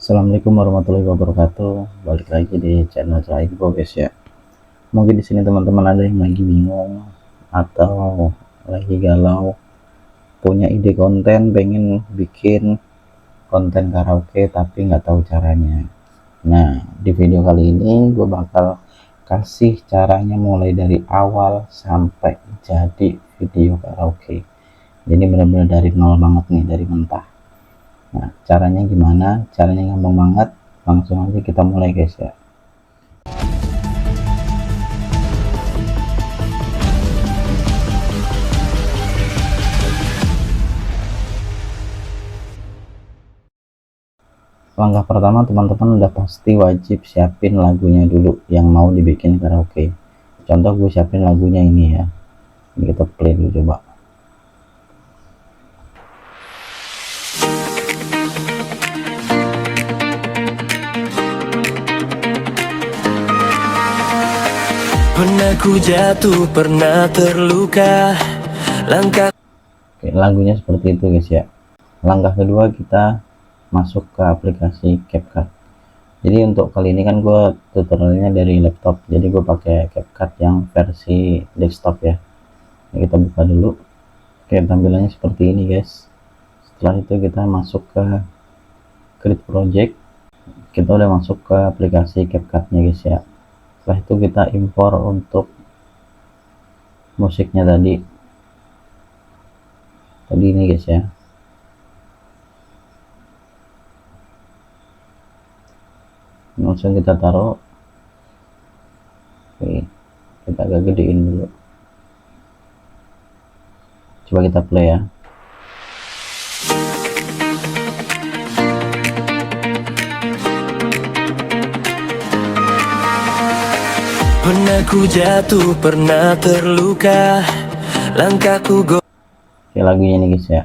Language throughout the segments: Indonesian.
Assalamualaikum warahmatullahi wabarakatuh. Balik lagi di channel Iqbo guys ya. Mungkin di sini teman-teman ada yang lagi bingung atau lagi galau, punya ide konten, pengen bikin konten karaoke tapi nggak tahu caranya. Nah, di video kali ini gue bakal kasih caranya mulai dari awal sampai jadi video karaoke. Jadi benar-benar dari nol banget nih, dari mentah. Nah, caranya gimana? Caranya gampang banget. Langsung aja kita mulai guys ya. Langkah pertama teman-teman udah pasti wajib siapin lagunya dulu yang mau dibikin karaoke. Contoh gue siapin lagunya ini ya. Ini kita play dulu coba. Pernah ku jatuh, pernah terluka. Oke, lagunya seperti itu guys ya. Langkah kedua kita masuk ke aplikasi CapCut. Jadi untuk kali ini kan gue tutorialnya dari laptop, jadi gue pakai CapCut yang versi desktop ya. Ini kita buka dulu. Oke, tampilannya seperti ini guys. Setelah itu kita masuk ke Create Project. Kita udah masuk ke aplikasi CapCut-nya guys ya. Setelah itu kita impor untuk musiknya tadi ini guys ya. Langsung kita taruh. Oke, kita agak gedein dulu. Coba kita play ya. Pernah ku jatuh, pernah terluka. Langkahku Oke, lagunya nih guys ya.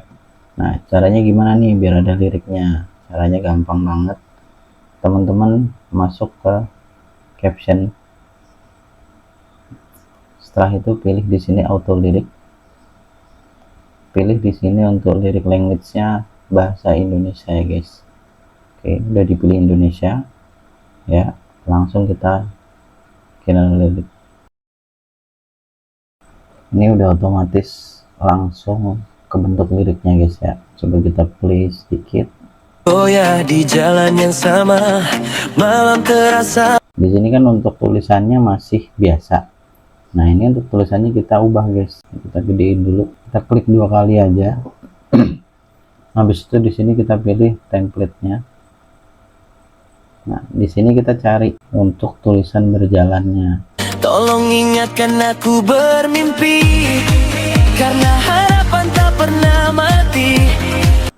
Nah, caranya gimana nih biar ada liriknya? Caranya gampang banget. Teman-teman masuk ke caption. Setelah itu pilih di sini auto lirik. Pilih di sini untuk lirik language-nya bahasa Indonesia ya guys. Oke, udah dipilih Indonesia. Ya, langsung kita channel lirik. Ini udah otomatis langsung ke bentuk liriknya guys ya. Coba kita play sedikit. Oh ya, di jalan yang sama, malam terasa. Di sini kan untuk tulisannya masih biasa. Nah, ini untuk tulisannya kita ubah guys. Kita gedein dulu. Kita klik 2 kali aja. Habis itu di sini kita pilih template-nya. Nah, di sini kita cari untuk tulisan berjalannya. Tolong ingatkan aku bermimpi, karena harapan tak pernah mati.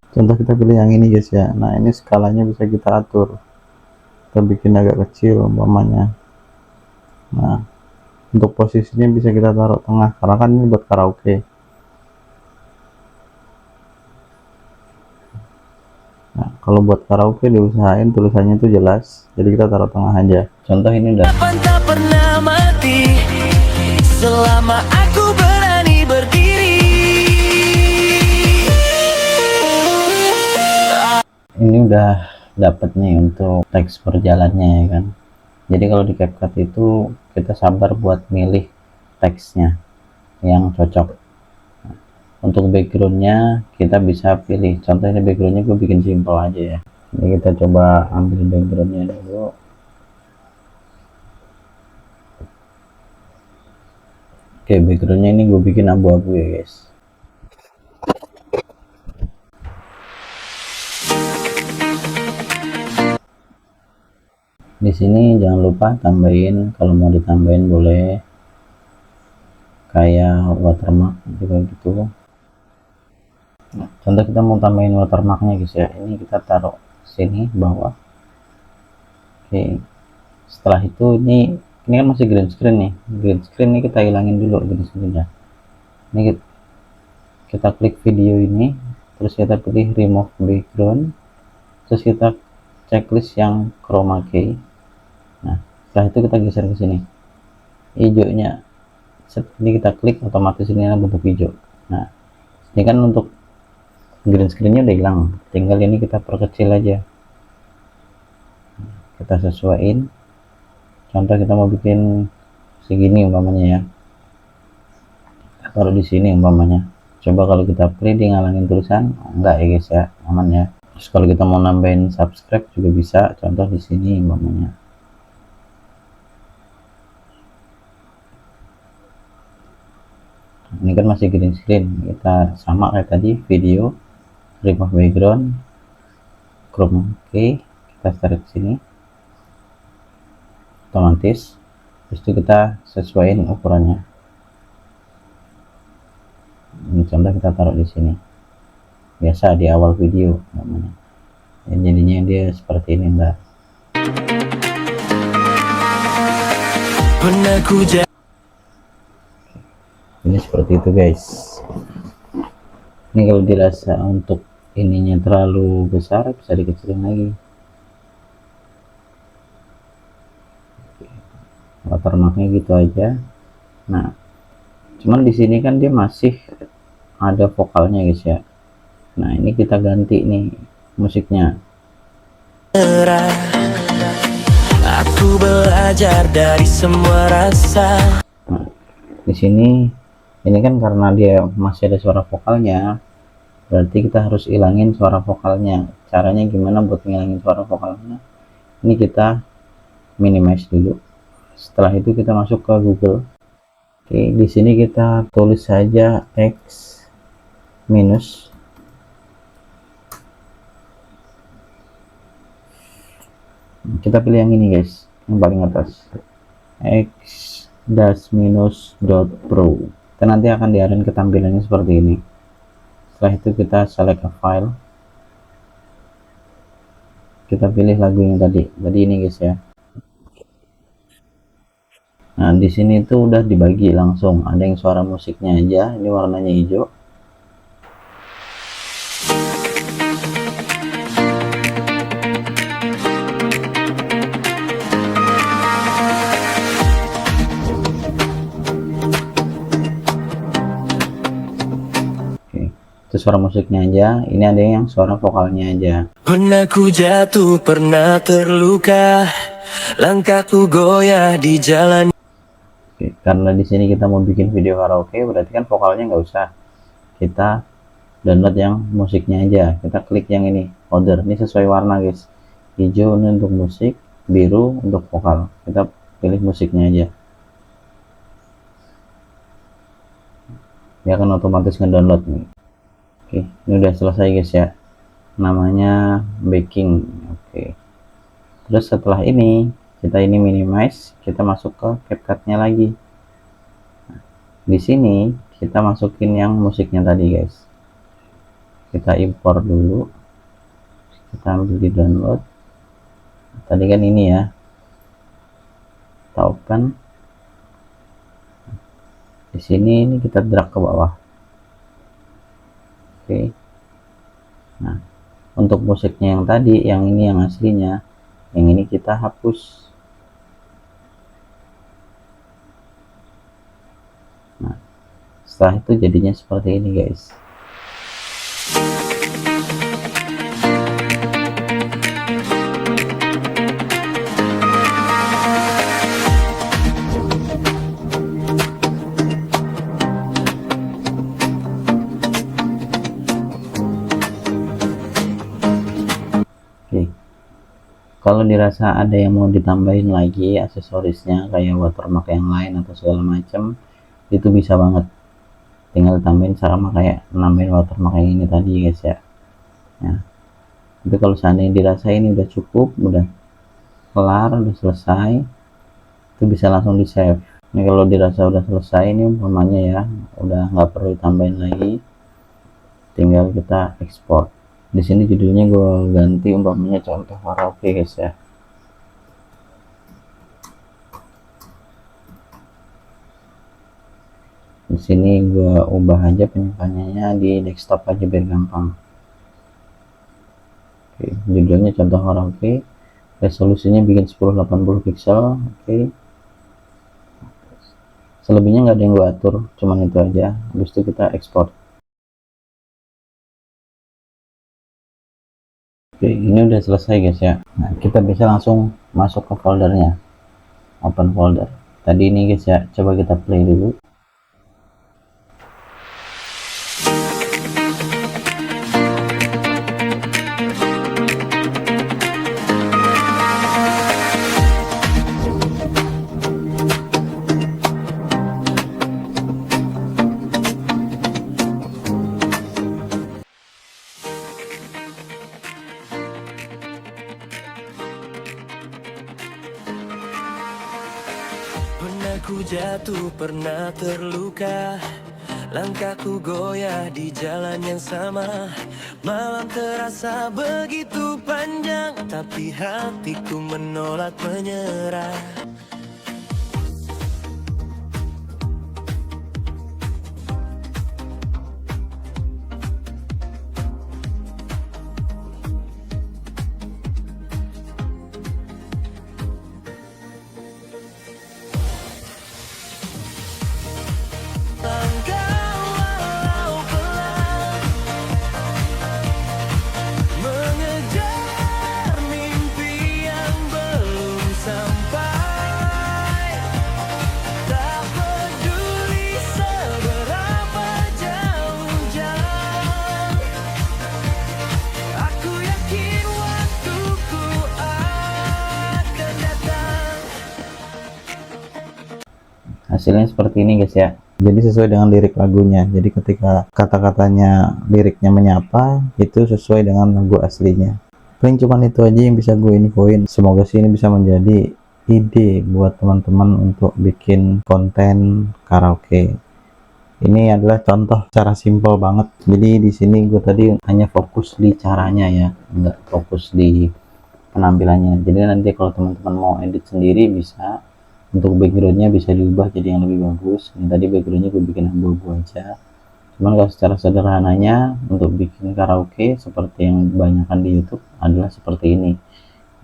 Contoh kita pilih yang ini guys ya. Nah, ini skalanya bisa kita atur. Kita bikin agak kecil umpamanya. Nah, untuk posisinya bisa kita taruh tengah karena kan ini buat karaoke. Nah, kalau buat karaoke diusahain tulisannya itu jelas, jadi kita taruh tengah aja. Contoh ini udah. Harapan tak pernah mati, selama aku berani berdiri. Ini udah dapet nih untuk teks berjalannya ya kan. Jadi kalau di CapCut itu kita sabar buat milih teksnya yang cocok. Untuk backgroundnya kita bisa pilih, contoh ini backgroundnya gue bikin simple aja ya. Ini kita coba ambil backgroundnya dulu. Oke, backgroundnya ini gue bikin abu-abu ya guys. Di sini jangan lupa tambahin, kalau mau ditambahin boleh kayak watermark juga gitu. Nah, contoh kita mau tambahin watermarknya guys ya. Ini kita taruh sini bawah. Oke, setelah itu ini kan masih green screen nih. Green screen ini kita hilangin dulu green screennya. Ini kita klik video ini, terus kita pilih remove background, terus kita checklist yang chroma key. Nah, setelah itu kita geser ke sini, hijaunya ini kita klik, otomatis ini bentuk hijau. Nah, ini kan untuk green screennya udah hilang, tinggal ini kita perkecil aja. kita sesuaiin. Contoh kita mau bikin segini umpamanya ya, taruh di sini umpamanya. Coba kalau kita play dia ngalangin tulisan, enggak ya guys ya, aman ya. Terus kalau kita mau nambahin subscribe juga bisa, contoh di sini umpamanya. Ini kan masih green screen, kita sama kayak tadi, video, remove background, chroma key, kita tarik sini otomatis. Terus itu kita sesuaiin ukurannya. Ini contoh kita taruh di sini, biasa di awal video namanya. Ya, jadinya dia seperti ini enggak. Ini seperti itu guys. Ini kalau dirasa untuk ininya terlalu besar bisa dikecilin lagi. Watermarknya gitu aja. Nah, cuman di sini kan dia masih ada vokalnya guys ya. Nah, ini kita ganti nih musiknya. Aku belajar dari semua rasa. Nah, di sini ini kan karena dia masih ada suara vokalnya, berarti kita harus ilangin suara vokalnya. Caranya gimana buat ngilangin suara vokalnya? Ini kita minimize dulu. Setelah itu kita masuk ke Google. Oke, di sini kita tulis saja X minus kita pilih yang ini guys, yang paling atas, X dash minus dot pro. Kita nanti akan diarahin ke tampilannya seperti ini. Setelah itu kita select a file, kita pilih lagu yang tadi ini guys ya. Nah, di sini tuh udah dibagi langsung, ada yang suara musiknya aja, ini warnanya hijau. Itu suara musiknya aja. Ini ada yang suara vokalnya aja. Pernah ku jatuh, pernah terluka, langkahku goyah di jalan. Oke, karena di sini kita mau bikin video karaoke, berarti kan vokalnya nggak usah. Kita download yang musiknya aja. Kita klik yang ini, order. Ini sesuai warna guys. Hijau ini untuk musik, biru untuk vokal. Kita pilih musiknya aja. Dia akan otomatis ngedownload nih. Oke, ini udah selesai guys ya. Namanya backing. Oke. Terus setelah ini kita ini minimize, kita masuk ke CapCut-nya lagi. Nah, di sini kita masukin yang musiknya tadi guys. Kita import dulu. Kita ambil di download. Tadi kan ini ya. Kita open. Di sini ini kita drag ke bawah. Oke. Nah, untuk musiknya yang tadi, yang ini yang aslinya, yang ini kita hapus. Nah, setelah itu jadinya seperti ini guys. Kalau dirasa ada yang mau ditambahin lagi aksesorisnya kayak watermark yang lain atau segala macam, itu bisa banget, tinggal tambahin sama kayak nambahin watermark yang ini tadi guys ya. Tapi kalau seandainya dirasa ini udah cukup, udah kelar, udah selesai, itu bisa langsung di save. Ini kalau dirasa udah selesai ini umpamanya ya, udah nggak perlu ditambahin lagi, tinggal kita ekspor. Di sini judulnya gue ganti umpamanya contoh karaoke guys ya. Di sini gue ubah aja penyimpanan di desktop aja biar gampang. Oke, judulnya contoh karaoke, resolusinya bikin 1080 pixel. Oke, selebihnya nggak ada yang gue atur, cuman itu aja. Habis itu kita ekspor. Oke, ini udah selesai guys ya. Nah, kita bisa langsung masuk ke foldernya, open folder tadi ini guys ya. Coba kita play dulu. Pernah ku jatuh, pernah terluka, langkahku goyah di jalan yang sama. Malam terasa begitu panjang, tapi hatiku menolak menyerah. Langkah walau pelan, mengejar mimpi yang belum sampai. Tak peduli seberapa jauh jalan, aku yakin waktuku akan datang. Hasilnya seperti ini guys ya. Jadi sesuai dengan lirik lagunya. Jadi ketika kata-katanya liriknya menyapa, itu sesuai dengan lagu aslinya. Paling cuman itu aja yang bisa gue infoin. Semoga sih ini bisa menjadi ide buat teman-teman untuk bikin konten karaoke. Ini adalah contoh cara simple banget. Jadi di sini gue tadi hanya fokus di caranya ya, nggak fokus di penampilannya. Jadi nanti kalau teman-teman mau edit sendiri bisa. Untuk backgroundnya bisa diubah jadi yang lebih bagus. Ini tadi backgroundnya gue bikin abu-abu aja. Cuman kalau secara sederhananya untuk bikin karaoke seperti yang kebanyakan di YouTube adalah seperti ini.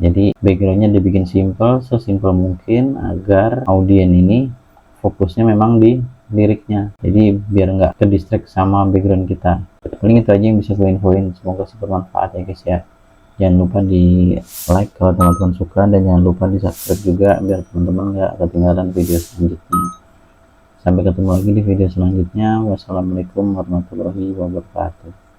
Jadi backgroundnya dibikin simple, sesimpel mungkin agar audien ini fokusnya memang di liriknya. Jadi biar nggak ke distract sama background kita. Paling itu aja yang bisa gue infoin. Semoga bermanfaat ya guys ya. Jangan lupa di like kalau teman-teman suka, dan jangan lupa di subscribe juga biar teman-teman nggak ketinggalan video selanjutnya. Sampai ketemu lagi di video selanjutnya. Wassalamualaikum warahmatullahi wabarakatuh.